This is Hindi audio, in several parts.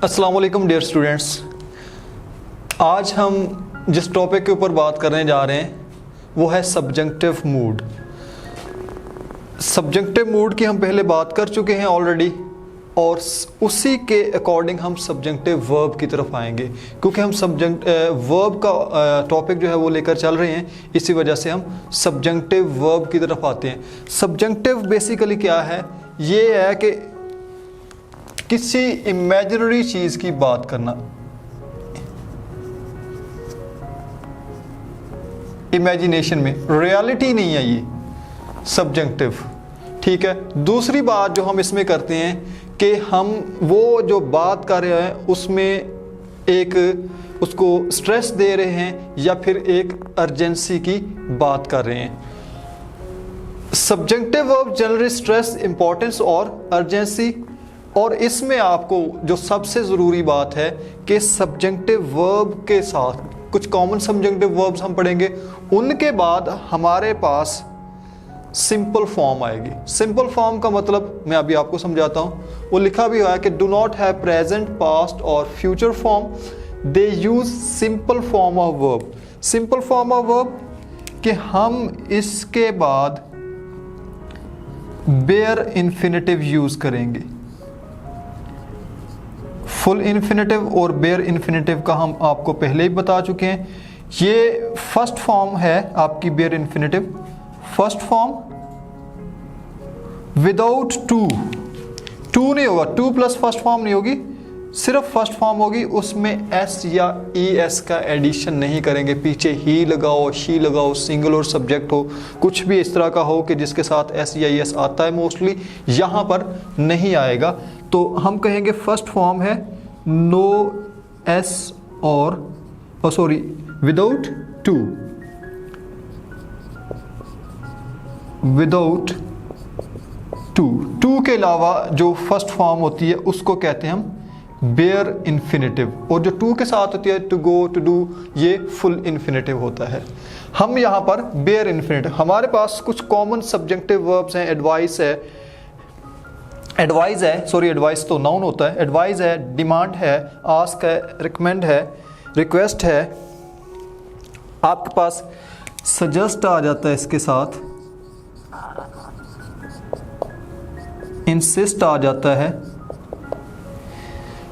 अस्सलाम वालेकुम डियर स्टूडेंट्स। आज हम जिस टॉपिक के ऊपर बात करने जा रहे हैं वो है सब्जेक्टिव मूड। सब्जेक्टिव मूड की हम पहले बात कर चुके हैं ऑलरेडी, और उसी के अकॉर्डिंग हम सब्जेक्टिव वर्ब की तरफ आएंगे, क्योंकि हम वर्ब का टॉपिक जो है वो लेकर चल रहे हैं, इसी वजह से हम सब्जेक्टिव वर्ब की तरफ आते हैं। सब्जेक्टिव बेसिकली क्या है? ये है कि किसी इमेजिनरी चीज़ की बात करना, इमेजिनेशन में, रियलिटी नहीं है ये सब्जेक्टिव। ठीक है। दूसरी बात जो हम इसमें करते हैं कि हम वो जो बात कर रहे हैं उसमें एक उसको स्ट्रेस दे रहे हैं या फिर एक अर्जेंसी की बात कर रहे हैं। Subjective verb generally stress, importance और अर्जेंसी। और इसमें आपको जो सबसे ज़रूरी बात है कि सब्जेक्टिव वर्ब के साथ कुछ कॉमन सब्जेक्टिव वर्ब्स हम पढ़ेंगे, उनके बाद हमारे पास सिंपल फॉर्म आएगी। सिंपल फॉर्म का मतलब मैं अभी आपको समझाता हूँ। वो लिखा भी हुआ है कि do not have present, past और future form, they use simple form of verb. Simple form of verb कि हम इसके बाद बेयर इन्फिनेटिव यूज करेंगे। फुल इन्फिनेटिव और बेयर इन्फिनेटिव का हम आपको पहले ही बता चुके हैं। ये फर्स्ट फॉर्म है आपकी bare infinitive. First form without to नहीं होगा, टू प्लस फर्स्ट फॉर्म नहीं होगी, सिर्फ फर्स्ट फॉर्म होगी। उसमें एस या ई एस का एडिशन नहीं करेंगे। पीछे ही लगाओ, शी लगाओ, सिंगुलर सब्जेक्ट हो, कुछ भी इस तरह का हो कि जिसके साथ एस या ई एस आता है, मोस्टली यहाँ पर नहीं आएगा। तो हम कहेंगे फर्स्ट फॉर्म है नो एस और विदाउट टू, विदाउट टू के अलावा जो फर्स्ट फॉर्म होती है उसको कहते हैं हम बेयर इन्फिनेटिव, और जो टू के साथ होती है टू गो, टू डू, ये फुल इन्फिनेटिव होता है। हम यहाँ पर बेयर इन्फिनेटिव, हमारे पास कुछ कॉमन सब्जेक्टिव वर्ब्स हैं। एडवाइस तो नाउन होता है। एडवाइस है, डिमांड है, आस्क है, रिकमेंड है, रिक्वेस्ट है, आपके पास सजेस्ट आ जाता है इसके साथ, इंसिस्ट आ जाता है।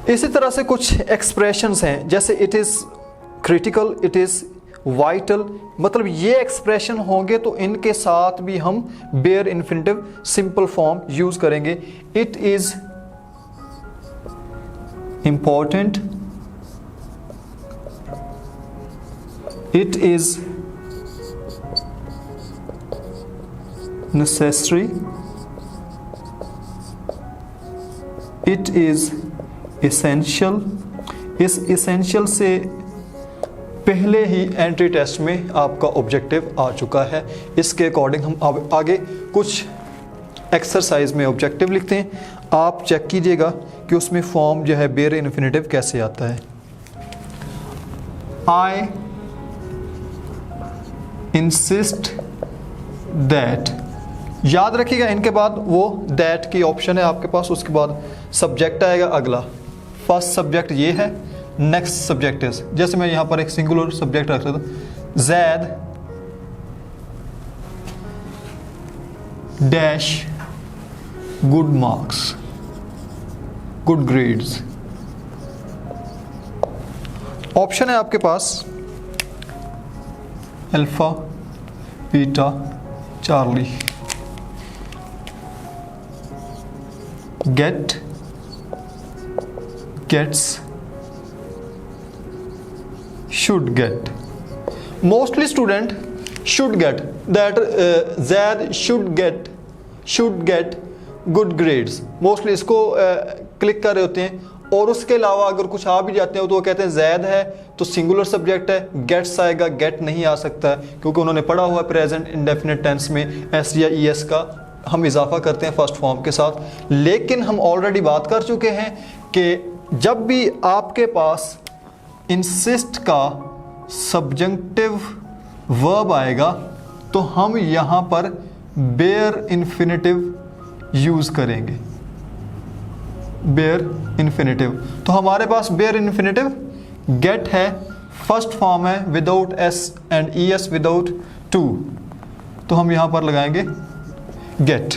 इसी तरह से कुछ एक्सप्रेशंस हैं, जैसे it is critical, it is vital, मतलब ये एक्सप्रेशन होंगे तो इनके साथ भी हम bare infinitive simple form use करेंगे। It is important, it is necessary, it is essential. इस एसेंशियल से पहले ही एंट्री टेस्ट में आपका ऑब्जेक्टिव आ चुका है। इसके अकॉर्डिंग हम आगे कुछ एक्सरसाइज में ऑब्जेक्टिव लिखते हैं। आप चेक कीजिएगा कि उसमें फॉर्म जो है बेयर इन्फिनेटिव कैसे आता है। आई इंसिस्ट दैट, याद रखिएगा इनके बाद वो दैट की ऑप्शन है आपके पास, उसके बाद सब्जेक्ट आएगा अगला। फर्स्ट सब्जेक्ट ये है, नेक्स्ट सब्जेक्ट इज, जैसे मैं यहां पर एक सिंगुलर सब्जेक्ट रख रहा था, Zaid dash good marks, good grades. Option है आपके पास alpha, beta, Charlie. Get, gets, should get. Mostly student should get that, Zaid should get good grades. Mostly इसको क्लिक कर रहे होते हैं, और उसके अलावा अगर कुछ आ भी जाते हैं तो वो कहते हैं जैद है तो सिंगुलर सब्जेक्ट है, गेट्स आएगा, गेट नहीं आ सकता है क्योंकि उन्होंने पढ़ा हुआ प्रेजेंट इंडेफिनिट टेंस में एस या ई एस का हम इजाफा करते हैं फर्स्ट फॉर्म के साथ। लेकिन हम ऑलरेडी बात कर चुके हैं कि जब भी आपके पास इंसिस्ट का सब्जेक्टिव वर्ब आएगा तो हम यहाँ पर बेयर इन्फिनेटिव यूज़ करेंगे। Bare infinitive. तो हमारे पास बेयर इन्फिनेटिव गेट है, फर्स्ट फॉर्म है without S and E S without to, तो हम यहाँ पर लगाएंगे गेट।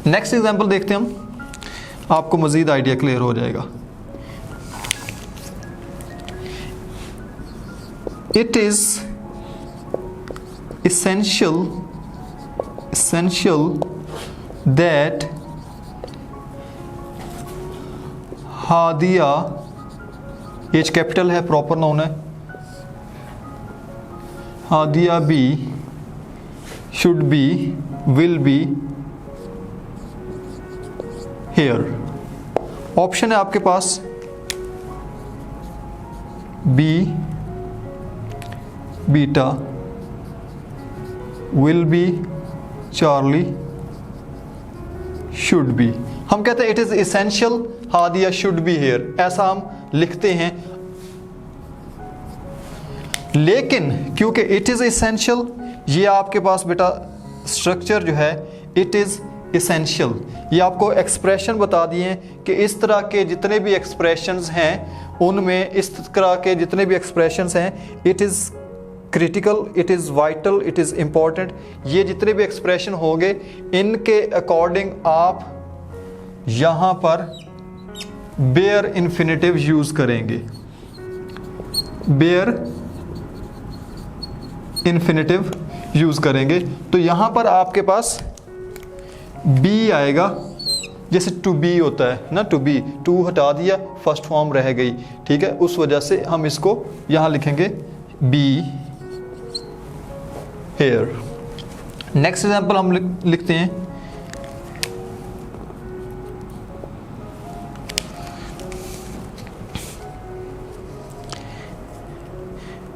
नेक्स्ट एग्जाम्पल देखते हैं हम, आपको मज़ीद आइडिया क्लियर हो जाएगा। It is essential that Hadia, H capital है, प्रॉपर नाउन है, Hadia B, should be, will be here. Option है आपके पास B, beta, will be, Charlie, should be. हम कहते हैं it is essential Hadia should be here, ऐसा हम लिखते हैं। लेकिन क्योंकि इट इज इसेंशियल, ये आपके पास बेटा स्ट्रक्चर जो है इट इज इसेंशियल, ये आपको एक्सप्रेशन बता दिए हैं कि इस तरह के जितने भी एक्सप्रेशंस हैं उनमें, इस तरह के जितने भी एक्सप्रेशंस हैं, it is critical, it is vital, it is important, ये जितने भी एक्सप्रेशन होंगे इनके अकॉर्डिंग आप यहाँ पर बेयर इन्फिनेटिव यूज़ करेंगे, बेयर इन्फिनेटिव यूज़ करेंगे। तो यहाँ पर आपके पास बी आएगा, जैसे टू बी होता है ना, टू बी, टू हटा दिया, फर्स्ट फॉर्म रह गई, ठीक है, उस वजह से हम इसको यहाँ लिखेंगे बी हेयर। नेक्स्ट एग्जाम्पल हम लिखते हैं,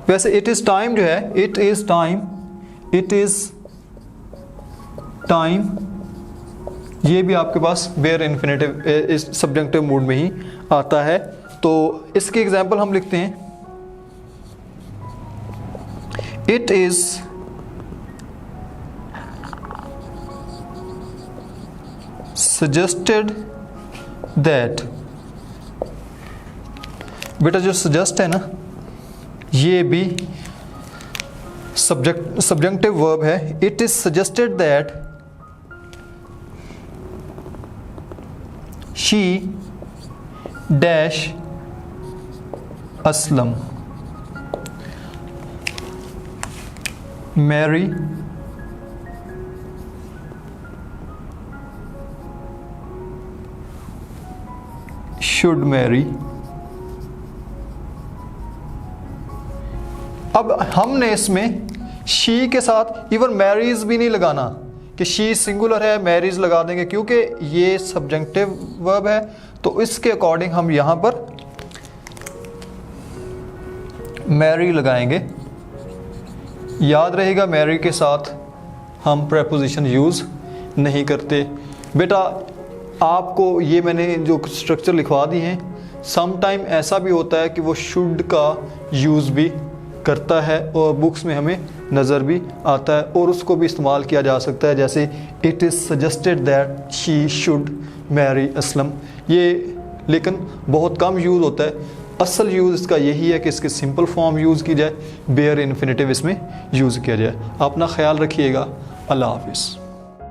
वैसे इट इज टाइम जो है, it is time, it is time, ये भी आपके पास बेयर इन्फिनेटिव इस सब्जेक्टिव मूड में ही आता है। तो इसके एग्जाम्पल हम लिखते हैं, इट इज suggested that, बेटा जो suggest है ना, ये भी subjunctive verb है। It is suggested that she dash Aslam marry should marry। अब हमने इसमें शी के साथ इवन मैरीज भी नहीं लगाना कि शी सिंगुलर है, मैरीज लगा देंगे, क्योंकि ये सब्जेक्टिव वर्ब है। तो इसके अकॉर्डिंग हम यहां पर मैरी लगाएंगे। याद रहेगा मैरी के साथ हम प्रेपोजिशन यूज़ नहीं करते। बेटा आपको ये मैंने जो स्ट्रक्चर लिखवा दी हैं, सम टाइम ऐसा भी होता है कि वो शुड का यूज़ भी करता है और बुक्स में हमें नज़र भी आता है और उसको भी इस्तेमाल किया जा सकता है, जैसे it is suggested that she should Mary Aslam. ये लेकिन बहुत कम यूज़ होता है। असल यूज़ इसका यही है कि इसके सिंपल फॉर्म यूज़ की जाए, बेयर इन्फिनेटिव इसमें यूज़ किया जाए। अपना ख्याल रखिएगा। अल्लाह हाफिज़।